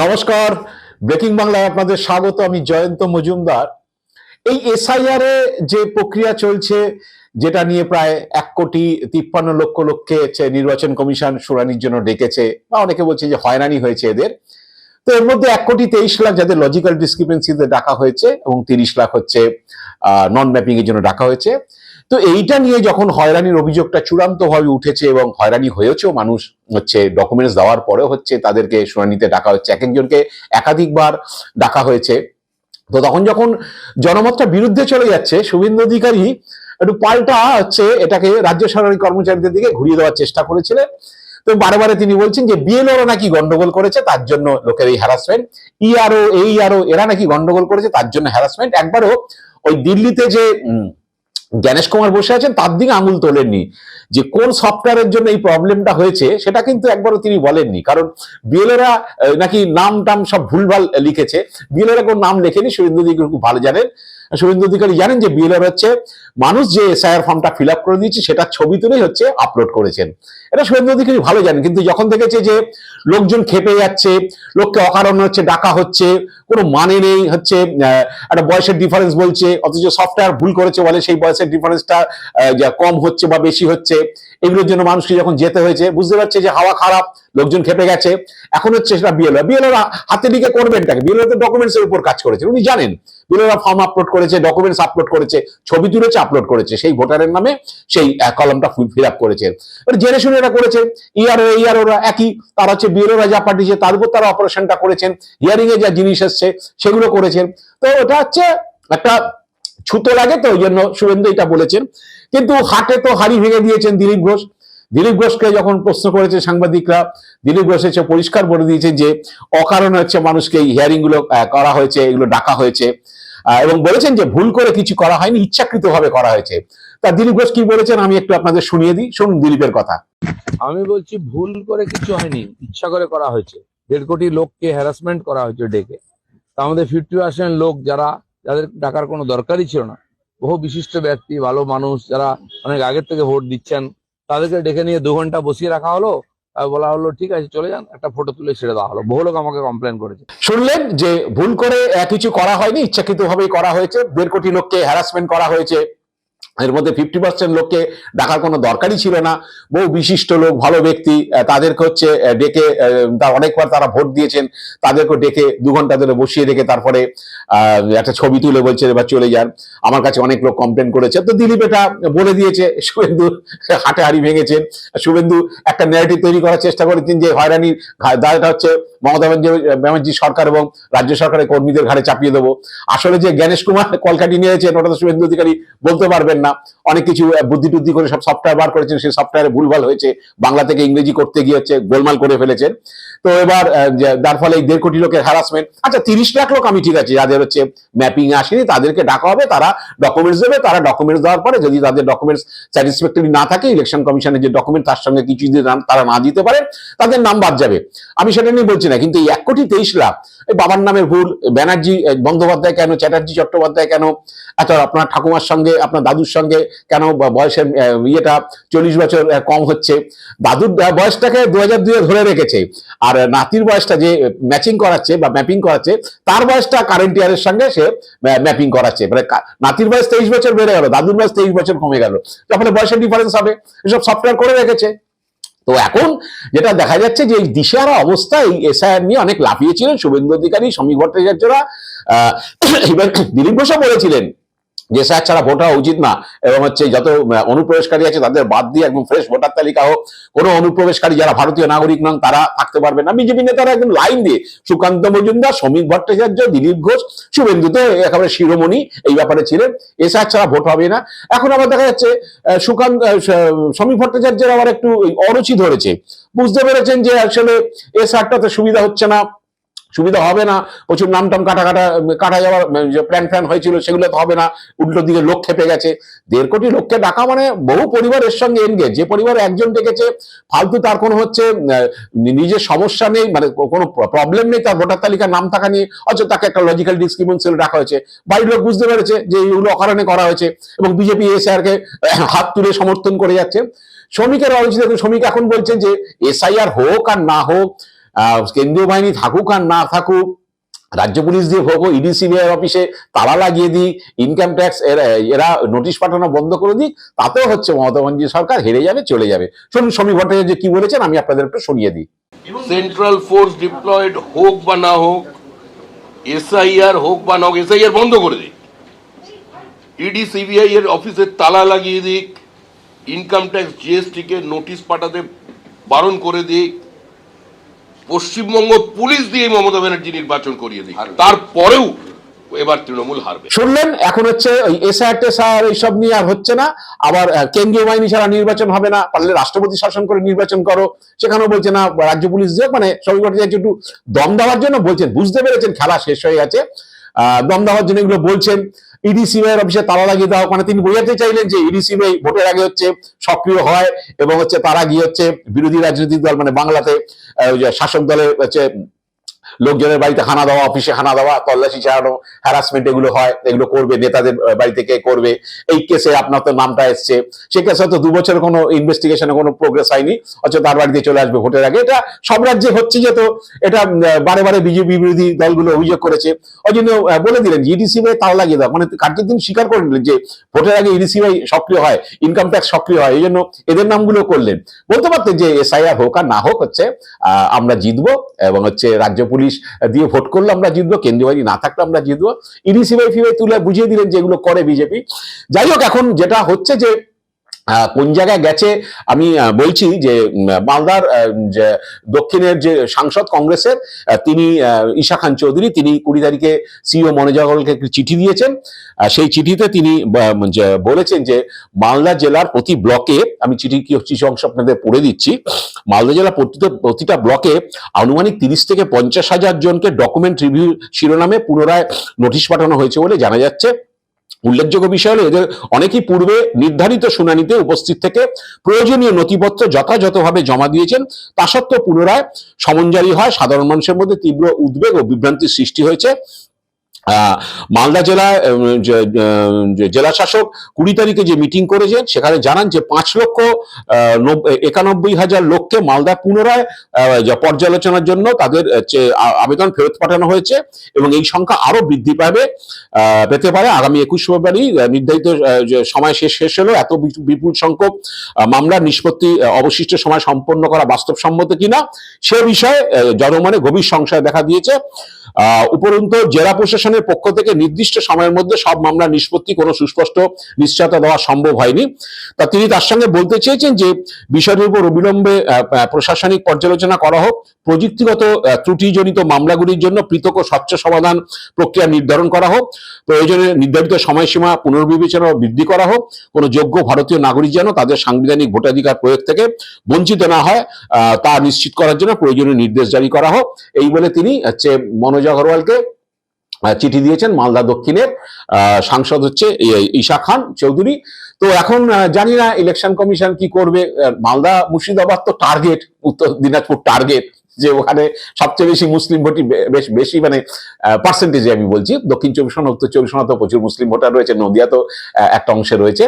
নমস্কার, ব্রেকিং বাংলায় আপনাদের স্বাগত। আমি জয়ন্ত মজুমদার। এই এসআইআর এ যে প্রক্রিয়া চলছে, যেটা নিয়ে প্রায় 1,53,00,000 লোককে নির্বাচন কমিশন শুনানির জন্য ডেকেছে, বা অনেকে বলছে যে হয়রানি হয়েছে এদের। তো এর মধ্যে 1,23,00,000 যাদের লজিক্যাল ডিসক্রিপেন্সিতে ডাকা হয়েছে এবং 30,00,000 হচ্ছে নন ম্যাপিং এর জন্য ডাকা হয়েছে। তো এইটা নিয়ে যখন হয়রানির অভিযোগটা চূড়ান্তভাবে উঠেছে এবং হয়রানি হয়েছেও, মানুষ ডকুমেন্টস দেওয়ার পরেও তাদেরকে শুনানিতে ডাকা হচ্ছে, এক একজনকে একাধিকবার ডাকা হয়েছে। তো তখন যখন জনমতটা বিরুদ্ধে চলে যাচ্ছে, শুভেন্দু অধিকারী একটু পাল্টা এটাকে রাজ্য সরকারি কর্মচারীদের দিকে ঘুরিয়ে দেওয়ার চেষ্টা করেছিলেন। তো বারে বারে তিনি বলছেন যে বিএলওরা নাকি গন্ডগোল করেছে, তার জন্য লোকের এই হ্যারাসমেন্ট। ইআরও এইআরও এরা নাকি গন্ডগোল করেছে, তার জন্য হ্যারাসমেন্ট। একবারও ওই দিল্লিতে যে জ্ঞানেশ কুমার বসে আছেন তার দিকে আঙুল তোলেননি, যে কোন সফটওয়্যারের জন্য এই প্রবলেমটা হয়েছে সেটা কিন্তু একবারও তিনি বলেননি। কারণ বিএলওরা নাকি নাম টাম সব ভুলভাল লিখেছে। বিএলওরা কোন নাম লেখেনি, শুভেন্দু অধিকারী খুব ভালো জানেন। শুভেন্দু অধিকারী জানেন যে বিএলওর মানুষ যে এসআইআর ফর্মটা ফিল আপ করে দিয়েছে সেটা ছবি তুলেই আপলোড করেছেন। এটা শুভেন্দু অধিকারী ভালো জানেন। কিন্তু যখন দেখেছে যে লোকজন খেপে যাচ্ছে, লোককে অকারণ ডাকা হচ্ছে, কোনো মানে নেই, একটা বয়সের ডিফারেন্স বলছে, অথচ সফটওয়্যার ভুল করেছে বলে সেই বয়সের ডিফারেন্সটা কম হচ্ছে বা বেশি হচ্ছে, এগুলোর জন্য মানুষকে যখন যেতে হয়েছে, বুঝতে পারছে যে হাওয়া খারাপ, লোকজন খেপে গেছে। এখন সেটা বিএলও হাতে লিখে করবেনটাকে। বিএলও তো ডকুমেন্টস এর উপর কাজ করেছে, উনি জানেন। বিএলও ফর্ম আপলোড করেছে, ডকুমেন্টস আপলোড করেছে, ছবি তুলেছে, আপলোড করেছে, সেই ভোটারের নামে সেই কলমটা ফিল আপ করেছে। জেনে শুনে এটা করেছে। ইআরওরা একই, তারা বিএলওরা যা পাঠিয়েছে তার উপর তারা অপারেশনটা করেছেন, হিয়ারিং এ যা জিনিস এসছে সেগুলো করেছেন। তো ওটা একটা ছুতো লাগে, তো ওই জন্য শুভেন্দু এটা বলেছেন। কিন্তু হাটে তো হাড়ি ভেঙে দিয়েছেন দিলীপ ঘোষ। দিলীপ ঘোষকে যখন প্রশ্ন করেছে সাংবাদিকরা, দিলীপ ঘোষ পরিষ্কার বলে দিয়েছেন যে অকারণে মানুষকে এই হিয়ারিং গুলো করা হয়েছে, এগুলো ডাকা হয়েছে, এবং বলেছেন যে ভুল করে কিছু করা হয়নি, ইচ্ছাকৃতভাবে করা হয়েছে। তা দিলীপ ঘোষ কি বলেছেন আমি একটু আপনাদের শুনিয়ে দিই, শুনুন দিলীপের কথা। আমি বলছি ভুল করে কিছু হয়নি, ইচ্ছা করে করা হয়েছে। 1.5 কোটি লোককে হ্যারাসমেন্ট করা হয়েছে ডেকে। তার মধ্যে 50% লোক যাদের ডাকার কোনো দরকারই ছিল না, বহু বিশিষ্ট ব্যক্তি, ভালো মানুষ, যারা অনেক আগের থেকে ভোট দিচ্ছেন, তাদেরকে ডেকে নিয়ে 2 ঘন্টা বসিয়ে রাখা হলো। বলা হলো ঠিক আছে চলে যান, একটা ফটো তুলে ছেড়ে দেওয়া হলো। বহু লোক আমাকে কমপ্লেন করেছে। শুনলেন যে ভুল করে কিছু করা হয়নি, ইচ্ছাকৃতভাবেই করা হয়েছে। 1.5 কোটি লোককে হ্যারাসমেন্ট করা হয়েছে, এর মধ্যে 50% লোককে ডাকার কোনো দরকারই ছিল না। বহু বিশিষ্ট লোক, ভালো ব্যক্তি, তাদেরকে ডেকে, অনেকবার তারা ভোট দিয়েছেন, তাদেরকে ডেকে 2 ঘন্টা ধরে বসিয়ে রেখে তারপরে একটা ছবি তুলে বলছে এবার চলে যান। আমার কাছে অনেক লোক কমপ্লেন করেছে। তো দিলীপ এটা বলে দিয়েছে, শুভেন্দু হাটে হাড়ি ভেঙেছেন। শুভেন্দু একটা ন্যারেটিভ তৈরি করার চেষ্টা করেছেন যে হয়রানির দায়টা মমতা ব্যানার্জি সরকার এবং রাজ্য সরকারের কর্মীদের ঘাড়ে চাপিয়ে দেবো। আসলে যে জ্ঞানেশ কুমার কলকাঠি নিয়েছেন ওটা তো শুভেন্দু অধিকারী বলতে পারবেন না। অনেক কিছু বুদ্ধি টুদ্ধি করে সব সফটওয়্যার বার করেছেন, সেই সফটওয়্যারে ভুলভাল হয়েছে, বাংলা থেকে ইংরেজি করতে গিয়ে গোলমাল করে ফেলেছেন। তো এবার যার ফলে 1.5 কোটি লোকের হ্যারাসমেন্ট। আচ্ছা 30 লাখ লোক আমি ঠিক আছে, যাদের ম্যাপিং আসেনি তাদেরকে ডাকা হবে, তারা ডকুমেন্টস দেবে। তারা ডকুমেন্টস দেওয়ার পরে যদি তাদের ডকুমেন্টস স্যাটিসফ্যাক্টরি না থাকে, ইলেকশন কমিশনের যে ডকুমেন্ট তার সঙ্গে কিছু যদি তারা না দিতে পারে, তাদের নাম বাদ যাবে। আমি সেটা নিয়ে বলছি না। কিন্তু এই 1,23,00,000 এই বাবার নামের ভুল, ব্যানার্জি বন্দ্যোপাধ্যায় কেন, চ্যাটার্জি চট্টোপাধ্যায় কেন, আপনার ঠাকুমার সঙ্গে আপনার দাদুর সঙ্গে কেন বয়সের 40 বছর কম হচ্ছে, দাদুর বয়সটাকে 2002 ধরে রেখেছে, আর নাতির বয়সটা যে ম্যাচিং করাচ্ছে বা ম্যাপিং করাচ্ছে তার বয়সটা কারেন্ট ইয়ারের সঙ্গে সে ম্যাপিং করাচ্ছে। মানে নাতির বয়স 23 বছর বেড়ে গেল, দাদুর বয়স 23 বছর কমে গেল, তাহলে বয়সের ডিফারেন্স হবে। এসব সফটওয়্যার করে রেখেছে। তো এখন যেটা দেখা যাচ্ছে যে এই দিশেহারা অবস্থা, এই এসআইআর নিয়ে অনেক লাফিয়েছিলেন শুভেন্দু অধিকারী, শ্রমিক ভট্টাচার্যরা। এবার দিলীপ ঘোষও বলেছিলেন যে এসআইআর ছাড়া ভোট হওয়া উচিত না, এবং যত অনুপ্রবেশকারী আছে তাদের বাদ দিয়ে একদম ফ্রেশ ভোটার তালিকা হোক, কোনো অনুপ্রবেশকারী যারা ভারতীয় নাগরিক নন তারা থাকতে পারবে না। বিজেপি নেতারা একদম লাইন দিয়ে, সুকান্ত মজুমদার, শ্রমিক ভট্টাচার্য, দিলীপ ঘোষ, শুভেন্দু তো একেবারে শিরোমণি এই ব্যাপারে ছিলেন, এসআইআর ছাড়া ভোট হবে না। এখন আবার দেখা যাচ্ছে শ্রমিক ভট্টাচার্যের আবার একটু অরুচি ধরেছে, বুঝতে পেরেছেন যে আসলে এসআইআরটাতে সুবিধা হচ্ছে না, সুবিধা হবে না, প্রচুর নামটাম কাটা যাওয়ার যে প্ল্যান হয়েছিল সেগুলো তো হবে না, উল্টো দিকে লোক খেপে গেছে। 1.5 কোটি লোককে ডাকা মানে বহু পরিবারের সঙ্গে এনগেজ। যে পরিবার একজন ডেকেছে ফালতু, তার কোনো নিজের সমস্যা নেই, মানে কোনো প্রবলেম নেই তার ভোটার তালিকার নাম থাকা নিয়ে, অথচ তাকে একটা লজিক্যাল ডিসক্রিমিনেশন রাখা হয়েছে। বাড়ির লোক বুঝতে পেরেছে যে এইগুলো অকারণে করা হয়েছে, এবং বিজেপি এসআইআর কে হাত তুলে সমর্থন করে যাচ্ছে। শ্রমিকের অবস্থা দেখুন, শ্রমিক এখন বলছেন যে এসআইআর হোক আর না হোক, কেন্দ্রীয় বাহিনী থাকুক আর না থাকুক, রাজ্য পুলিশ দিয়ে হোক, ইডি সিবিআই অফিসে তালা লাগিয়ে দিই, ইনকাম ট্যাক্স এরা নোটিশ পাঠানো বন্ধ করে দিই, তাতেও হচ্ছে মমতা ব্যানার্জি সরকার হেরে যাবে, চলে যাবে। শুনুন সমীর ভট্টাচার্য কি বলেছেন, আমি আপনাদের একটু শুনিয়ে দিই। সেন্ট্রাল ফোর্স ডিপ্লয়েড হোক বা না হোক, এসআইআর হোক বা না হোক, এসআইআর বন্ধ করে দিক, ইডি সিবিআই এর অফিসের তালা লাগিয়ে দিক, ইনকাম ট্যাক্স জিএসটি কে নোটিশ পাঠাতে বারণ করে দিক, পশ্চিমবঙ্গ পুলিশ দিয়ে মমতা ব্যানার্জি নির্বাচন করিয়ে দিক, তারপরেও এবার তৃণমূল হারবে। শুনলেন, এখন হচ্ছে ওই এসআর টেসআর এইসব নিয়ে আর হচ্ছে না, আবার কেন্দ্রীয় বাহিনী ছাড়া নির্বাচন হবে না, পারলে রাষ্ট্রপতি শাসন করে নির্বাচন করো, সেখানেও বলছে না রাজ্য পুলিশ দিয়ে, মানে সমীর ভট্টাচার্য একটু দম দেওয়ার জন্য বলছেন, বুঝতে পেরেছেন খেলা শেষ হয়ে গেছে, দম দেওয়ার জন্য এগুলো বলছেন। ইডি সিবিআই অফিসে তালা লাগিয়ে দেওয়া, মানে তিনি বোঝাতে চাইলেন যে ইডি সিবিআই ভোটের আগে হচ্ছে সক্রিয় হয় এবং হচ্ছে তারা গিয়ে হচ্ছে বিরোধী রাজনৈতিক দল মানে বাংলাতে শাসক দলের হচ্ছে লোকজনের বাড়িতে হানা দেওয়া, অফিসে হানা দেওয়া, তল্লাশি চালানো, হ্যারাসমেন্ট এগুলো হয়, এগুলো করবে, নেতাদের বাড়ি থেকে করবে। এই কেসে আপনার তো নামটা এসছে, সে কেসে হয়তো 2 বছর কোনো ইনভেস্টিগেশনে কোনো প্রোগ্রেস হয়নি, অথচ তার বাড়িতে চলে আসবে ভোটের আগে। এটা সব রাজ্যে হচ্ছে, যে তো এটা বারে বারে বিজেপি বিরোধী দলগুলো অভিযোগ করেছে। ওই জন্য বলে দিলেন যে ইডি সিবিআই তাও লাগিয়ে দাও, মানে কার্যত তিনি স্বীকার করে নিলেন যে ভোটের আগে ইডি সিবিআই সক্রিয় হয়, ইনকাম ট্যাক্স সক্রিয় হয়, এই জন্য এদের নামগুলো করলেন। বলতে পারতেন যে এসআইআর হোক আর না হোক হচ্ছে আমরা জিতবো, এবং হচ্ছে রাজ্য পুলিশ দিয়ে ভোট করলে আমরা জিতবো, কেন্দ্রীয় বাহিনী না থাকলে আমরা জিতবো। ইডি সিবিআই ফিবিআই তুলে বুঝিয়ে দিলেন যে এগুলো করে বিজেপি। যাই হোক, এখন যেটা হচ্ছে যে কোন জায়গায় গেছে আমি বলছি যে মালদার যে দক্ষিণের যে সাংসদ কংগ্রেসের তিনি ঈশা খান চৌধুরী, তিনি 20 তারিখে সিইও মনোজ আগরওয়ালকে একটি চিঠি দিয়েছেন। সেই চিঠিতে তিনি বলেছেন যে মালদা জেলার প্রতি ব্লকে, আমি চিঠি কিছু অংশ আপনাদের পড়ে দিচ্ছি, মালদা জেলার প্রতিটা ব্লকে আনুমানিক 30 থেকে 50 হাজার জনকে ডকুমেন্ট রিভিউ শিরোনামে পুনরায় নোটিশ পাঠানো হয়েছে বলে জানা যাচ্ছে। উল্লেখযোগ্য বিষয় হলো এদের অনেকেই পূর্বে নির্ধারিত শুনানিতে উপস্থিত থেকে প্রয়োজনীয় নথিপত্র যথাযথভাবে জমা দিয়েছেন, তা সত্ত্বেও পুনরায় সমন জারি হয়। সাধারণ মানুষের মধ্যে তীব্র উদ্বেগ ও বিভ্রান্তির সৃষ্টি হয়েছে। মালদা জেলায় জেলা শাসক 20 তারিখে যে মিটিং করেছেন সেখানে জানান যে 5,91,000 লোককে মালদা পুনরায় পর্যালোচনার জন্য তাদের আবেদন ফেরত পাঠানো হয়েছে, এবং এই সংখ্যা আরো বৃদ্ধি পেতে পারে আগামী 21 ফেব্রুয়ারি নির্ধারিত সময় শেষ হলো। এত বিপুল সংখ্যক মামলার নিষ্পত্তি অবশিষ্ট সময় সম্পন্ন করা বাস্তবসম্মত কিনা সে বিষয়ে জনমনে গভীর সংশয় দেখা দিয়েছে। উপরন্তু জেলা প্রশাসনের পক্ষ থেকে নির্দিষ্ট সময়ের মধ্যে সব মামলার নিষ্পত্তি কোনো সুস্পষ্ট নিশ্চয়তা দেওয়া সম্ভব হয়নি। তা তিনি তার সঙ্গে বলতে চেয়েছেন যে বিষয়টির উপর অবিলম্বে প্রশাসনিক পর্যালোচনা করা হোক, প্রযুক্তিগত ত্রুটিজনিত মামলাগুলির জন্য পৃথক ও স্বচ্ছ সমাধান প্রক্রিয়া নির্ধারণ করা হোক, প্রয়োজনে নির্ধারিত সময়সীমা পুনর্বিবেচনা বৃদ্ধি করা হোক, কোনো যোগ্য ভারতীয় নাগরিক যেন তাদের সাংবিধানিক ভোটাধিকার প্রয়োগ থেকে বঞ্চিত না হয় তা নিশ্চিত করার জন্য প্রয়োজনীয় নির্দেশ জারি করা হোক, এই বলে তিনি হচ্ছে মনোজ আগরওয়ালকে চিঠি দিয়েছেন। মালদা দক্ষিণের সাংসদ হচ্ছে ঈশা খান চৌধুরী। তো এখন জানি না ইলেকশন কমিশন কি করবে। মালদা মুর্শিদাবাদ তো টার্গেট, উত্তর দিনাজপুর টার্গেট, যে ওখানে সবচেয়ে বেশি মুসলিম ভোটই বেশি, মানে পার্সেন্টেজে আমি বলছি। দক্ষিণ 24 পরগনা, উত্তর 24 পরগনা তো প্রচুর মুসলিম ভোটার রয়েছে, নদিয়া তো একটা অংশে রয়েছে।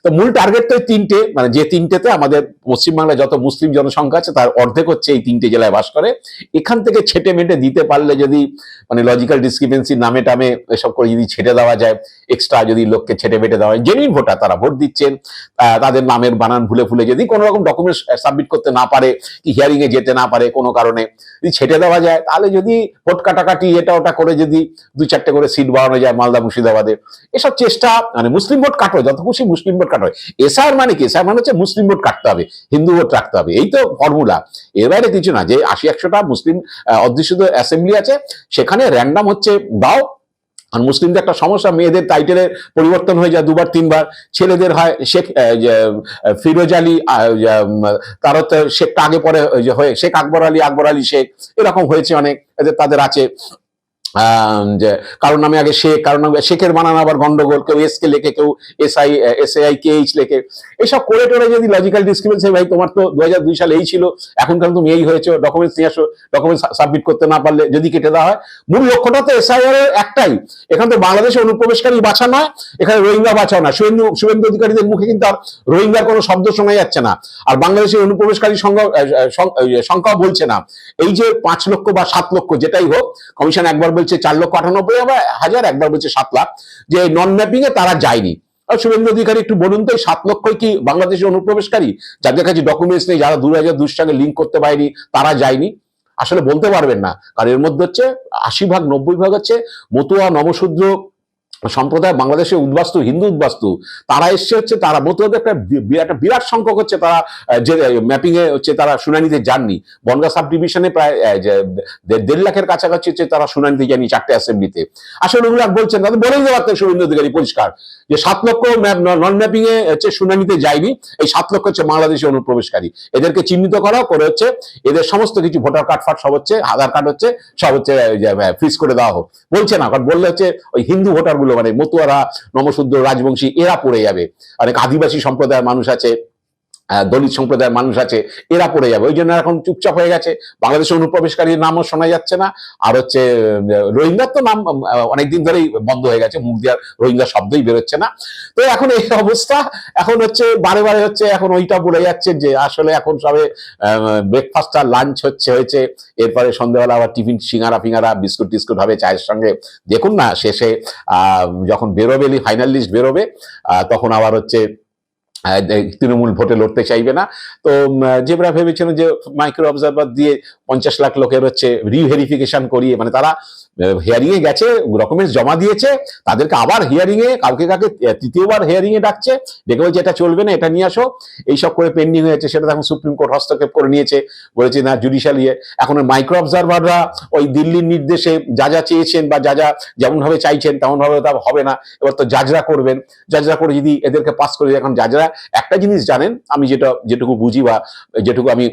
তো মূল টার্গেট তো 3টে, মানে যে 3টেতে আমাদের পশ্চিমবাংলায় যত মুসলিম জনসংখ্যা আছে তার অর্ধেক হচ্ছে এই 3টে জেলায় বাস করে। এখান থেকে ছেটে মেটে দিতে পারলে, যদি মানে লজিক্যাল ডিসক্রিপেন্সি নামে টামে এসব করে যদি ছেটে দেওয়া যায়, এক্সট্রা যদি লোককে ছেটে মেটে দেওয়া হয়, জেনুইন ভোটার তারা ভোট দিচ্ছেন, তাদের নামের বানান ভুলে যদি কোনো রকম ডকুমেন্টস সাবমিট করতে না পারে, কি হিয়ারিং এ যেতে না পারে কোনো কারণে, যদি ছেটে দেওয়া যায়, তাহলে যদি ভোট কাটাকাটি এটা ওটা করে যদি 2-4টে করে সিট বাড়ানো যায় মালদা মুর্শিদাবাদে, এসব চেষ্টা, মানে মুসলিম ভোট কাটো, যত খুশি মুসলিম ভোট কাটো। এসআর মানে কি? এসআর মানে হচ্ছে মুসলিম ভোট কাটতে হবে, হিন্দু ভোট রাখতে হবে, এই তো ফর্মুলা। এর বাইরে কিছু না। যে 80-100টা মুসলিম অধ্যুষিত অ্যাসেম্বলি আছে সেখানে র্যান্ডাম হচ্ছে দাও। আর মুসলিমদের একটা সমস্যা, মেয়েদের টাইটেলের পরিবর্তন হয়ে যায় 2-3 বার। ছেলেদের হয় শেখ ফিরোজ আলী, তার হচ্ছে শেখটা আগে পরে হয়ে শেখ আকবর আলী শেখ, এরকম হয়েছে অনেক, তাদের আছে। যে কারোর নামে আগে শেখ, কারোর নামে শেখের বানানো আবার গন্ডগোল, কেউ এস কে লেখে, কেউ SAIKH লেখে, এইসব করে টোরে যদি লজিক্যাল ডিসক্রিপেন্সি, ভাই তোমার তো 2002 সালে এই ছিল, এখন কেন তুমি এই হয়েছো, ডকুমেন্টস নিয়ে আসো, ডকুমেন্টস সাবমিট করতে না পারলে যদি কেটে দেওয়া হয়। মূল লক্ষ্যটা তো SIR এর একটাই, এখানে তো বাংলাদেশে অনুপ্রবেশকারী বাঁচা নয়, এখানে রোহিঙ্গা বাঁচাও না। শুভেন্দু অধিকারীদের মুখে কিন্তু আর রোহিঙ্গার কোনো শব্দ শোনা যাচ্ছে না, আর বাংলাদেশের অনুপ্রবেশকারী সংখ্যাও বলছে না। এই যে 5 লক্ষ বা 7 লক্ষ যেটাই হোক, কমিশন একবার বলছে 4,98,000, একবার বলছে 7 লাখ, যে নন ম্যাপিং এ তারা যায়নি। আর শুভেন্দু অধিকারী একটু বলুন তো, 7 লক্ষই কি বাংলাদেশের অনুপ্রবেশকারী, যাদের কাছে ডকুমেন্টস নেই, যারা 2002 সালে লিঙ্ক করতে পারেনি, তারা যায়নি? আসলে বলতে পারবেন না, কারণ এর মধ্যে হচ্ছে 80 ভাগ 90 ভাগ হচ্ছে মতুয়া নবশূদ্র সম্প্রদায়, বাংলাদেশের উদ্বাস্তু হিন্দু উদ্বাস্তু, তারা এসছে হচ্ছে, তারা মতুয়াদের একটা বিরাট সংখ্যক হচ্ছে, তারা যে ম্যাপিং এ হচ্ছে তারা শুনানিতে যাননি। বনগাঁ সাব ডিভিশনে প্রায় 1.5 লাখের কাছাকাছি হচ্ছে তারা শুনানিতে যায়নি 4টে অ্যাসেম্বলিতে। আসলে ওগুলো বলছেন, তাদের বলেই দেওয়া শুভেন্দু অধিকারী পরিষ্কার যে 7 লক্ষ নন ম্যাপিং এ হচ্ছে শুনানিতে যায়নি, এই 7 লক্ষ হচ্ছে বাংলাদেশের অনুপ্রবেশকারী। এদেরকে চিহ্নিত করা করে হচ্ছে এদের সমস্ত কিছু ভোটার কার্ড ফাট সব হচ্ছে, আধার কার্ড হচ্ছে সব হচ্ছে ফ্রিজ করে দেওয়া হোক। বলছে না, কারণ বললে হচ্ছে ওই হিন্দু ভোটার গুলো, মানে মতুয়ারা, নমশূদ্র, রাজবংশী, এরা পড়ে যাবে। অনেক আদিবাসী সম্প্রদায়ের মানুষ আছে, দলিত সম্প্রদায়ের মানুষ আছে, এরা পড়ে যাবে। ওই জন্য এখন চুপচাপ হয়ে গেছে, বাংলাদেশের অনুপ্রবেশকারীর নামও শোনা যাচ্ছে না। আর হচ্ছে রোহিঙ্গার তো নাম অনেকদিন ধরেই বন্ধ হয়ে গেছে, মুখ দিয়ে রোহিঙ্গা শব্দই বেরোচ্ছে না। তো এখন এই অবস্থা, এখন হচ্ছে বারে বারে হচ্ছে এখন ওইটা বলে যাচ্ছে যে আসলে এখন সবে ব্রেকফাস্ট আর লাঞ্চ হয়েছে, এরপরে সন্ধ্যাবেলা আবার টিফিন, সিঙ্গারা ফিঙ্গারা, বিস্কুট টিস্কুট হবে চায়ের সঙ্গে। দেখুন না, শেষে যখন বেরোবে, ফাইনাল লিস্ট বেরোবে, তখন আবার হচ্ছে তৃণমূল ভোটে লড়তে চাইবে না। তো যেটা ভেবেছিল যে মাইক্রো অবজারভার দিয়ে 50 লাখ লোকের হচ্ছে রিভেরিফিকেশন করিয়ে, মানে তারা হিয়ারিং এ গেছে, ডকুমেন্টস জমা দিয়েছে, তাদেরকে আবার হিয়ারিং এ কাউকে তৃতীয়বার হিয়ারিং এ ডাকছে, ডেকে বলছে এটা চলবে না, এটা নিয়ে আসো, এইসব করে পেন্ডিং হয়েছে। সেটা এখন সুপ্রিম কোর্ট হস্তক্ষেপ করে নিয়েছে, বলেছে না জুডিশিয়াল এখন মাইক্রো অবজারভাররা ওই দিল্লির নির্দেশে যা যা চেয়েছেন বা যা যা যেমন ভাবে চাইছেন তেমন ভাবে তা হবে না। এবার তো জাজরা করবেন, জাজরা করে যদি এদেরকে পাস করে, এখন জাজরা একটা জিনিস জানেন, আমি যেটুকু বুঝি বা যেটুকু আমি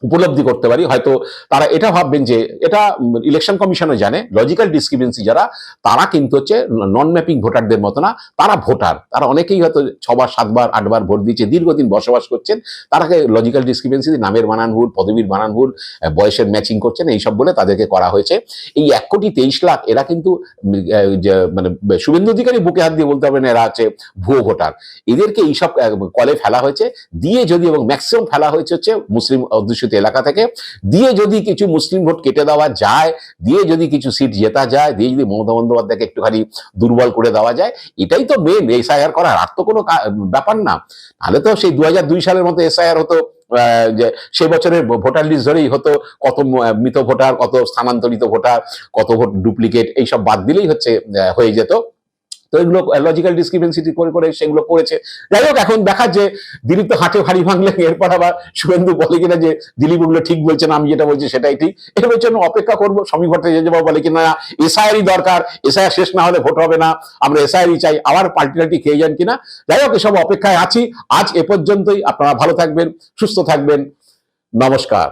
উপলব্ধি করতে পারি, হয়তো তারা এটা ভাববেন যে এটা ইলেকশন কমিশনও জানে, লজিক্যাল ডিসক্রিপেন্সি যারা, তারা কিন্তু হচ্ছে নন ম্যাপিং ভোটারদের মতো না, তারা ভোটার, তারা অনেকেই হয়তো 6 বার 7 বার 8 বার ভোট দিচ্ছে, দীর্ঘদিন বসবাস করছেন, তারাকে লজিক্যাল ডিসক্রিপেন্সি, নামের বানান ভুল, পদবীর বানান ভুল, বয়সের ম্যাচিং করছেন, এইসব বলে তাদেরকে করা হয়েছে। এই 1,23,00,000 এরা কিন্তু মানে শুভেন্দু অধিকারী বুকে হাত দিয়ে বলতে হবে না এরা আছে ভুয়ো ভোটার। এদেরকে এইসব কলে ফেলা হয়েছে, দিয়ে যদি, এবং ম্যাক্সিমাম ফেলা হয়েছে হচ্ছে মুসলিম অধ্যুষিত এলাকা থেকে, দিয়ে যদি কিছু মুসলিম ভোট কেটে দেওয়া যায়, দিয়ে যদি কিছু সিট জেতা যায়, দিয়ে যদি মমতা বন্দ্যোপাধ্যায়কে একটুখানি দুর্বল করে দেওয়া যায়, এটাই তো মেন SIR করার, আর তো কোনো ব্যাপার না। তাহলে তো সেই 2002 সালের মতো SIR হতো, যে সে বছরের ভোটার লিস্ট ধরেই হতো, কত মৃত ভোটার, কত স্থানান্তরিত ভোটার, কত ভোট ডুপ্লিকেট, এইসব বাদ দিলেই হচ্ছে হয়ে যেত। তো এগুলো লজিক্যাল ডিসক্রিপেন্সি করে সেগুলো করেছে। যাই হোক, এখন দেখা যে দিলীপ তো হাঁটে হাড়ি ভাঙলে, এরপর আবার শুভেন্দু বলে কিনা যে দিলীপ ওগুলো ঠিক বলছে না, আমি যেটা বলছি সেটাই ঠিক। এর জন্য অপেক্ষা করবো, সমীপ ভট্টাচার্য বলে কিনা SIR-ই দরকার, SIR শেষ না হলে ভোট হবে না, আমরা SIR-ই চাই, আবার পাল্টি খেয়ে যান কিনা। যাই হোক, এসব অপেক্ষায় আছি। আজ এ পর্যন্তই। আপনারা ভালো থাকবেন, সুস্থ থাকবেন, নমস্কার।